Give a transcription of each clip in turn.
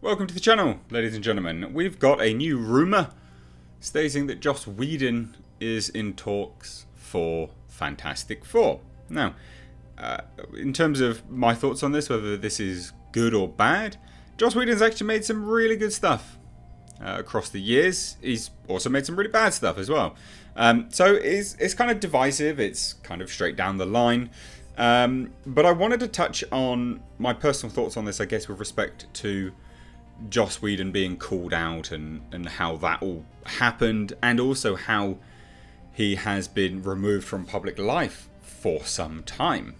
Welcome to the channel, ladies and gentlemen. We've got a new rumour stating that Joss Whedon is in talks for Fantastic Four. Now, in terms of my thoughts on this, whether this is good or bad, Joss Whedon's actually made some really good stuff across the years. He's also made some really bad stuff as well. So it's kind of divisive, it's kind of straight down the line. But I wanted to touch on my personal thoughts on this, I guess, with respect to Joss Whedon being called out and how that all happened, and also how he has been removed from public life for some time.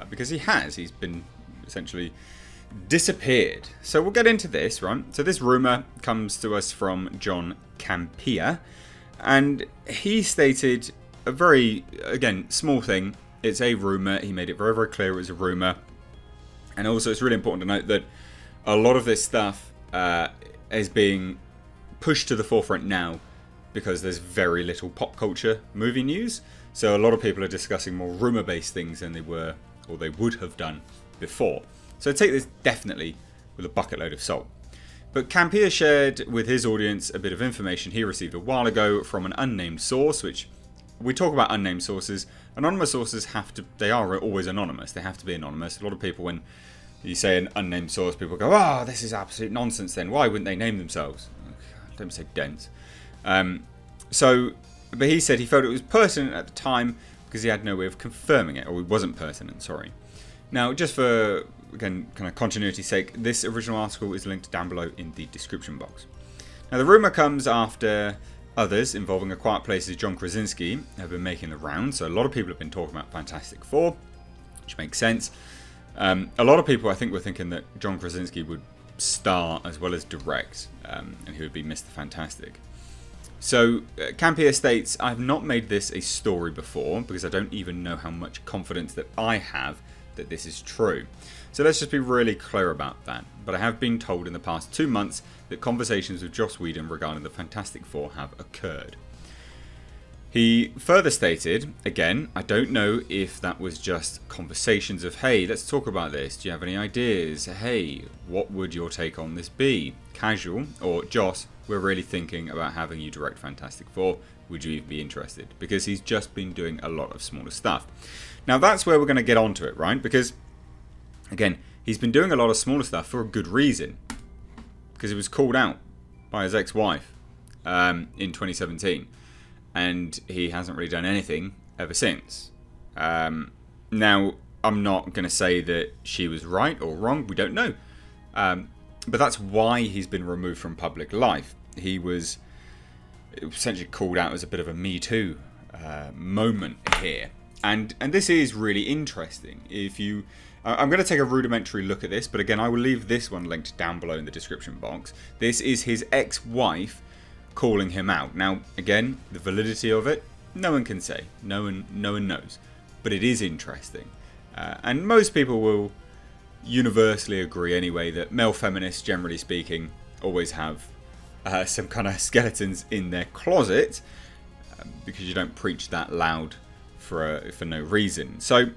Because he's been essentially disappeared. So we'll get into this, right? So this rumour comes to us from John Campea, and he stated a very, again, small thing. It's a rumour. He made it very, very clear it was a rumour. And also it's really important to note that a lot of this stuff is being pushed to the forefront now because there's very little pop culture movie news. So a lot of people are discussing more rumour-based things than they were, or they would have done before. So take this definitely with a bucket load of salt. But Campea shared with his audience a bit of information he received a while ago from an unnamed source, which we talk about unnamed sources. Anonymous sources they are always anonymous. They have to be anonymous. A lot of people, when you say an unnamed source, people go, "Oh, this is absolute nonsense then. Why wouldn't they name themselves?" Don't say dense. But he said he felt it was pertinent at the time because he had no way of confirming it, or it wasn't pertinent, sorry. Now, just for, again, kind of continuity's sake, this original article is linked down below in the description box. Now, the rumour comes after others involving A Quiet Place's John Krasinski have been making the rounds. So a lot of people have been talking about Fantastic Four, which makes sense. A lot of people, I think, were thinking that John Krasinski would star as well as direct, and he would be Mr. Fantastic. So Campea states, "I have not made this a story before because I don't even know how much confidence that I have that this is true." So let's just be really clear about that. But I have been told in the past 2 months that conversations with Joss Whedon regarding the Fantastic Four have occurred. He further stated, again, "I don't know if that was just conversations of, hey, let's talk about this. Do you have any ideas? Hey, what would your take on this be? Casual, or Joss, we're really thinking about having you direct Fantastic Four. Would you even be interested?" Because he's just been doing a lot of smaller stuff. Now that's where we're going to get onto it, right? Because, again, he's been doing a lot of smaller stuff for a good reason. Because he was called out by his ex-wife in 2017. And he hasn't really done anything ever since. Now, I'm not going to say that she was right or wrong. We don't know. But that's why he's been removed from public life. He was essentially called out as a bit of a Me Too moment here. And this is really interesting. I'm going to take a rudimentary look at this, but again, I will leave this one linked down below in the description box. This is his ex-wife calling him out. Now, again, the validity of it, no one can say. No one knows. But it is interesting. And most people will universally agree anyway that male feminists, generally speaking, always have some kind of skeletons in their closet because you don't preach that loud for no reason. So,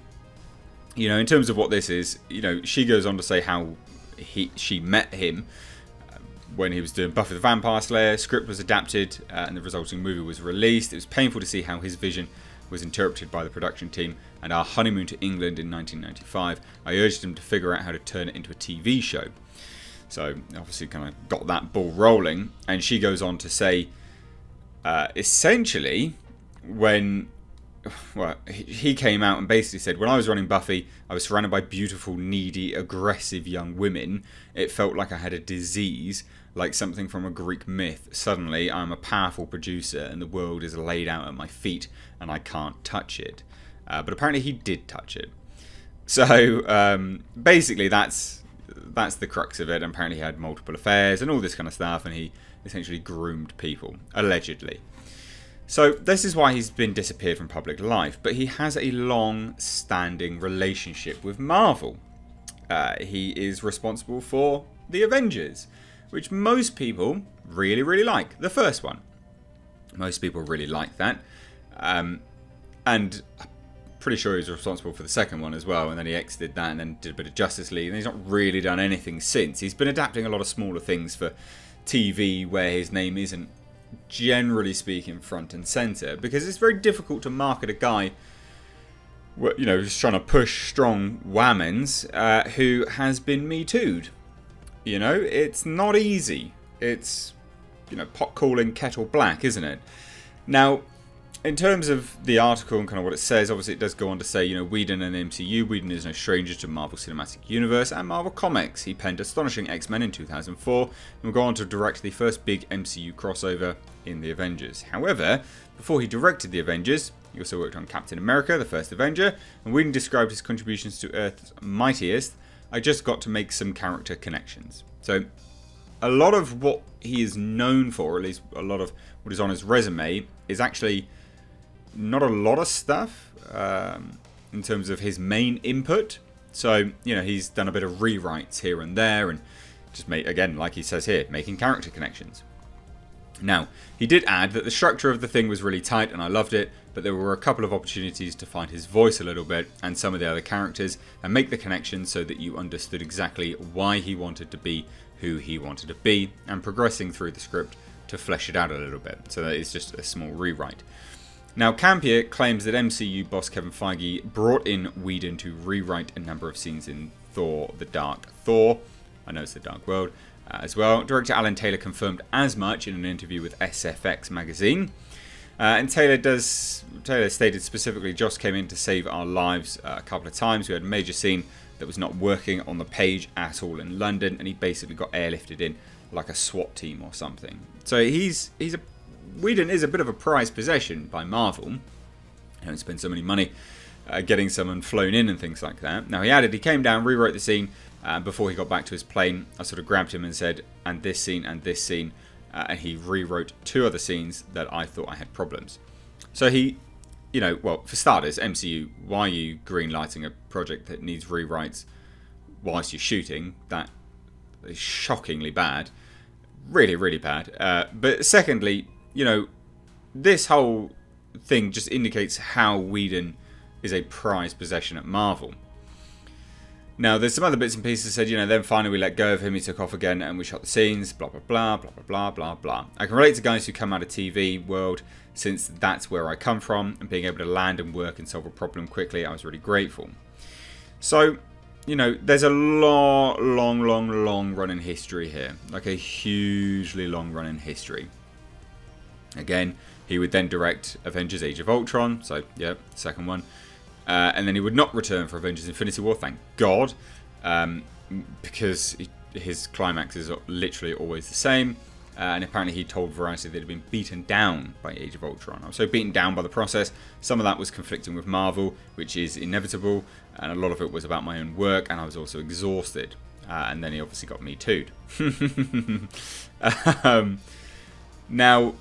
you know, in terms of what this is, you know, she goes on to say how she met him when he was doing Buffy the Vampire Slayer. Script was adapted and the resulting movie was released. It was painful to see how his vision was interpreted by the production team, and our honeymoon to England in 1995. I urged him to figure out how to turn it into a TV show. So obviously kind of got that ball rolling. And she goes on to say, essentially, he came out and basically said, "When I was running Buffy, I was surrounded by beautiful, needy, aggressive young women. It felt like I had a disease, like something from a Greek myth. Suddenly, I'm a powerful producer and the world is laid out at my feet and I can't touch it." But apparently he did touch it. So basically that's the crux of it. And apparently he had multiple affairs and all this kind of stuff, and he essentially groomed people, allegedly. So this is why he's been disappeared from public life, but he has a long-standing relationship with Marvel. He is responsible for the Avengers, which most people really, really like. The first one. Most people really like that. And pretty sure he's responsible for the second one as well, and then he exited that and then did a bit of Justice League, and he's not really done anything since. He's been adapting a lot of smaller things for TV where his name isn't, generally speaking, front and centre, because it's very difficult to market a guy, you know, who's trying to push strong women's, who has been Me Too'd. You know, it's not easy. It's, you know, pot calling kettle black, isn't it? Now, in terms of the article and kind of what it says, obviously it does go on to say, you know, Whedon and MCU. Whedon is no stranger to Marvel Cinematic Universe and Marvel Comics. He penned Astonishing X-Men in 2004 and will go on to direct the first big MCU crossover in the Avengers. However, before he directed the Avengers, he also worked on Captain America, the first Avenger, and Whedon described his contributions to Earth's Mightiest. I just got to make some character connections. So, a lot of what he is known for, or at least a lot of what is on his resume, is actually not a lot of stuff in terms of his main input. So, you know, he's done a bit of rewrites here and there and just made, again, like he says here, making character connections. Now, he did add that the structure of the thing was really tight and I loved it, but there were a couple of opportunities to find his voice a little bit and some of the other characters and make the connections so that you understood exactly why he wanted to be who he wanted to be, and progressing through the script to flesh it out a little bit. So that is just a small rewrite. Now, Campier claims that MCU boss Kevin Feige brought in Whedon to rewrite a number of scenes in Thor: The Dark Thor. I know it's The Dark World as well. Director Alan Taylor confirmed as much in an interview with SFX magazine. And Taylor stated specifically, Joss came in to save our lives a couple of times. We had a major scene that was not working on the page at all in London, and he basically got airlifted in like a SWAT team or something. So Whedon is a bit of a prized possession by Marvel. They don't spend so many money getting someone flown in and things like that. Now, he added, he came down, rewrote the scene. Before he got back to his plane, I sort of grabbed him and said, and this scene and this scene. And he rewrote 2 other scenes that I thought I had problems. So he, you know, well, for starters, MCU, why are you greenlighting a project that needs rewrites whilst you're shooting? That is shockingly bad. Really, really bad. But secondly, you know, this whole thing just indicates how Whedon is a prized possession at Marvel. Now, there's some other bits and pieces that said, you know, then finally we let go of him, he took off again and we shot the scenes, blah, blah, blah, blah, blah, blah, blah, blah. I can relate to guys who come out of TV world since that's where I come from, and being able to land and work and solve a problem quickly, I was really grateful. So, you know, there's a long run in history here. Like a hugely long run in history. Again, he would then direct Avengers Age of Ultron, so, yeah, second one. And then he would not return for Avengers Infinity War, thank God, because his climax is literally always the same. And apparently he told Variety that he'd been beaten down by Age of Ultron. I was so beaten down by the process. Some of that was conflicting with Marvel, which is inevitable, and a lot of it was about my own work, and I was also exhausted. And then he obviously got Me Too'd. Now,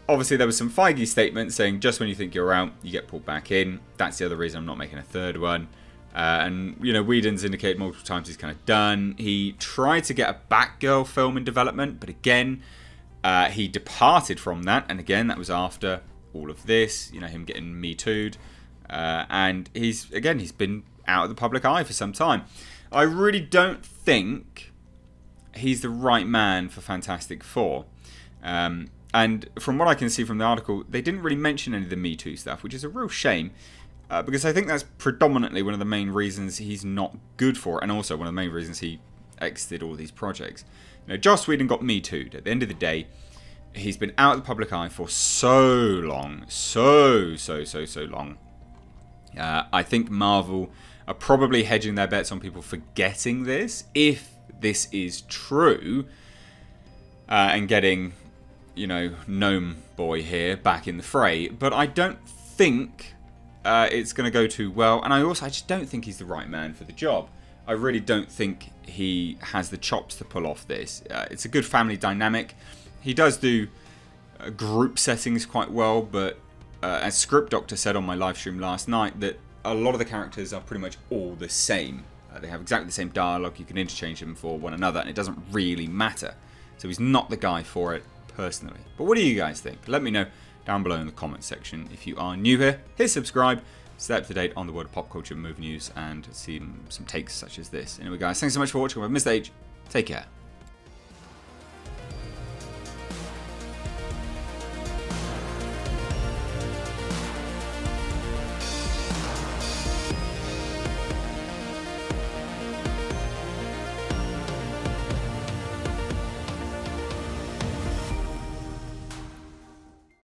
obviously there was some Feige statements saying just when you think you're out, you get pulled back in. That's the other reason I'm not making a third one. And, you know, Whedon's indicated multiple times he's kind of done. He tried to get a Batgirl film in development, but again, he departed from that. And again, that was after all of this, you know, him getting Me Too'd. And he's been out of the public eye for some time. I really don't think he's the right man for Fantastic Four. And from what I can see from the article, they didn't really mention any of the Me Too stuff, which is a real shame. Because I think that's predominantly one of the main reasons he's not good for it, and also one of the main reasons he exited all these projects. You know, Joss Whedon got Me Too'd. At the end of the day, he's been out of the public eye for so long. So long. I think Marvel are probably hedging their bets on people forgetting this, if this is true, and getting, you know, Gnome Boy here back in the fray. But I don't think it's going to go too well, and I just don't think he's the right man for the job. I really don't think he has the chops to pull off this. It's a good family dynamic. He does do group settings quite well, but as Script Doctor said on my live stream last night, that a lot of the characters are pretty much all the same. They have exactly the same dialogue. You can interchange them for one another, and it doesn't really matter. So he's not the guy for it, personally. But what do you guys think? Let me know down below in the comments section. If you are new here, hit subscribe stay up to date on the world of pop culture, movie news, and see some takes such as this. Anyway, guys, thanks so much for watching. I've Mr. H. Take care.